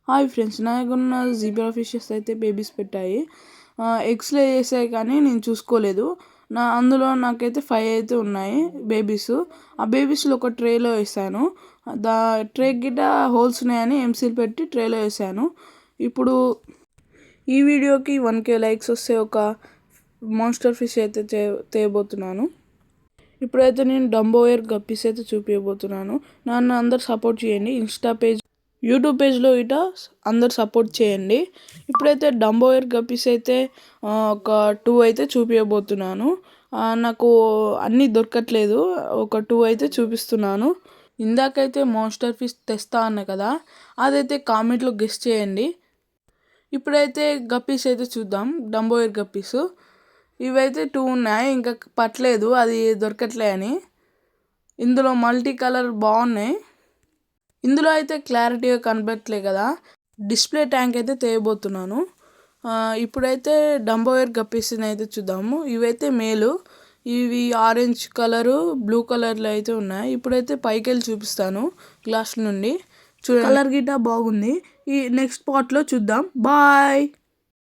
Hi friends, నాకున్న zebra fishes అయితే babies పెట్టాయి. ఎగ్స్ లే చేసాయి కానీ నేను చూసుకోలేదు. అందులో నాకైతే 5 అయితే ఉన్నాయి బేబీస్. ఆ బేబీస్లో ఒక ట్రేలో వేసాను. ట్రే గిట్ట హోల్స్ ఉన్నాయని ఎంసీల్ పెట్టి ట్రేలో వేసాను. ఇప్పుడు ఈ వీడియోకి 1K లైక్స్ వస్తే ఒక మాన్స్టర్ ఫిష్ అయితే తేయబోతున్నాను. ఇప్పుడైతే నేను డంబోయర్ గప్పీస్ అయితే చూపించబోతున్నాను. నన్ను అందరు సపోర్ట్ చేయండి. ఇన్స్టా పేజ్, యూట్యూబ్ పేజ్లో ఇట అందరు సపోర్ట్ చేయండి. ఇప్పుడైతే డంబోయర్ గప్పీస్ అయితే ఒక 2 అయితే చూపించబోతున్నాను. నాకు అన్నీ దొరకట్లేదు, ఒక 2 అయితే చూపిస్తున్నాను. ఇందాకైతే మాన్స్టర్ ఫిష్ తెస్తా అన్న కదా, అదైతే కామెంట్లో గెస్ చేయండి. ఇప్పుడైతే గప్పీస్ అయితే చూద్దాం. డంబోయర్ గప్పీస్ ఇవైతే 2 ఉన్నాయి, ఇంకా పట్టలేదు, అది దొరకట్లే అని. ఇందులో మల్టీ కలర్ బాగున్నాయి. ఇందులో అయితే క్లారిటీగా కనబడట్లే కదా. డిస్ప్లే ట్యాంక్ అయితే తేయబోతున్నాను. ఇప్పుడైతే డంబోయర్ గప్పీస్ని అయితే చూద్దాము. ఇవైతే మేలు, ఇవి ఆరెంజ్ కలరు బ్లూ కలర్లో అయితే ఉన్నాయి. ఇప్పుడైతే పైకి వెళ్ళి చూపిస్తాను గ్లాస్ నుండి. కలర్ గిట్ట బాగుంది. ఈ నెక్స్ట్ పార్ట్లో చూద్దాం. బాయ్.